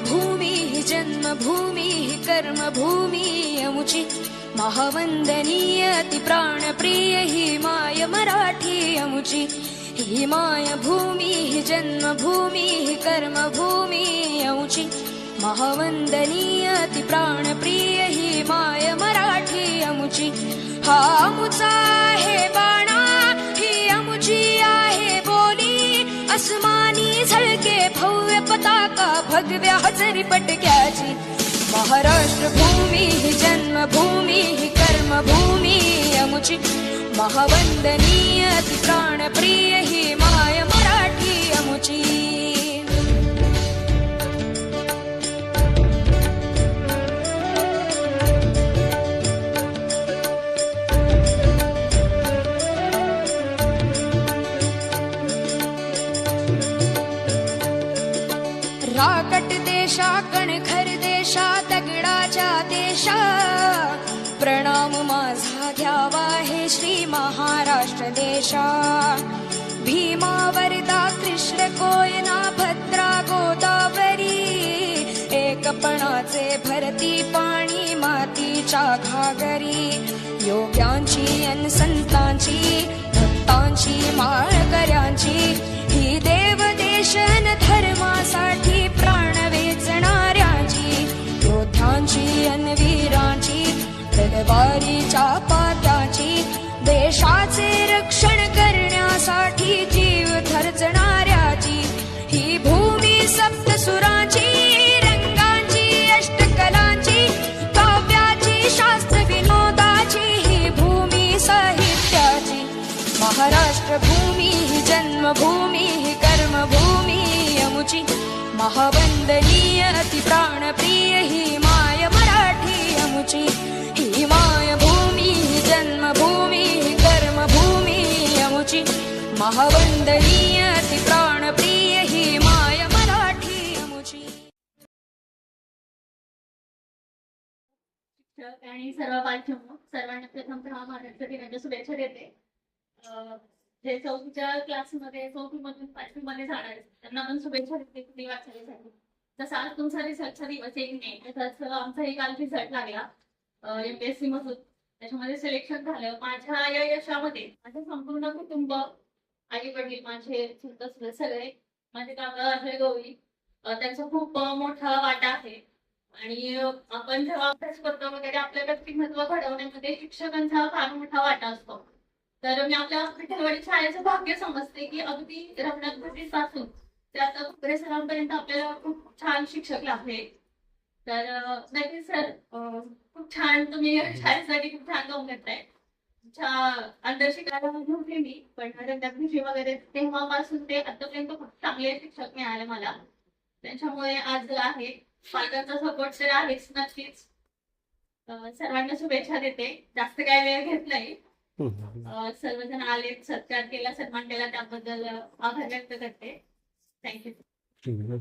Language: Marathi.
भूमी जन्मभूमी कर्मभूमी अमुची महावंदनीय अति प्राणप्रिय ही माय मराठी अमुची ही माय भूमी जन्मभूमी कर्मभूमी अमुची महावंदनीय अति प्राणप्रिय ही माय मराठी अमुची हा अमुचा आहे बाणा ही अमुची आहे बोली अस्मानी झळके भव्य पताका भगव्या हजरी पटक्याची महाराष्ट्र भूमी ही जन्मभूमी ही कर्मभूमी अमुची महावंदनीय अति प्राणप्रिय ही माय मराठी अमुची राकट देशा कणखर देशा दगडाच्या देशा प्रणाम माझा घ्यावा हे श्री महाराष्ट्र देशा भीमा वरदा कृष्ण कोयना भद्रा गोदावरी एकपणाचे भरती पाणी मातीच्या घागरी योग्यांची अन संतांची भक्तांची माळकऱ्यांची ही देव देशन धर्मासाठी प्राण वेचणाऱ्यांची योद्ध्यांची अन वीरांची तलवारीच्या पात्याची देशाचे रक्षण करण्यासाठी जीव खर्चणाऱ्याची ही भूमी सप्तसुरांची रंगांची अष्टकलांची काव्याची शास्त्र विनोदाची ही भूमी साहित्याची महाराष्ट्र भूमी ही जन्मभूमी ही कर्मभूमी अमुची महावंदनीय अति प्राणप्रिय ही माय मराठी अमुची ही माय भूमी ही जन्मभूमी ही कर्मभूमी अमुची महावंदनीय अति प्राणप्रिय ही माय मराठी अमुची. आणि सर्व बालकांना सर्वांना प्रथमतः महाराष्ट्र दिनाच्या शुभेच्छा देते. जे चौथीच्या क्लासमध्ये चौथीमधून पाचवीमध्ये जाणार त्यांना पण शुभेच्छा देते पुढील वाटचालीसाठी. तसा आज तुमचा रिझल्टचा दिवस 1 मे तसं आमचाही काल रिझल्ट लागला MPSC मधून. त्याच्यामध्ये सिलेक्शन झालं. माझ्या या यशामध्ये माझं संपूर्ण कुटुंब आई वडील माझे चुलत सगळे माझे काका अजय गवळी त्यांचा खूप मोठा वाटा आहे. आणि आपण जेव्हा अभ्यास करतो वगैरे आपलं व्यक्तिमत्व घडवण्यामध्ये शिक्षकांचा फार मोठा वाटा असतो. तर मी आपल्या विठ्ठलवाडी शाळेचं भाग्य समजते की अगदी रमणात पासून ते आता कुकडे सरांपर्यंत आपल्याला खूप छान शिक्षक लाभले. तर नक्कीच सर खूप छान तुम्ही शाळेसाठी खूप छान काम करताय. अंदर शिकायला नव्हते मी पण रंगभूषी वगैरे तेव्हापासून ते आतापर्यंत खूप चांगले शिक्षक मिळाले मला. त्यांच्यामुळे आज आहे पालकांचा सपोर्ट तर आहेच नक्कीच. सर्वांना शुभेच्छा देते. जास्त काय वेळ घेत नाही. सर्वजण आले सत्कार केला सन्मान केला त्याबद्दल आभार व्यक्त करते. थँक्यू.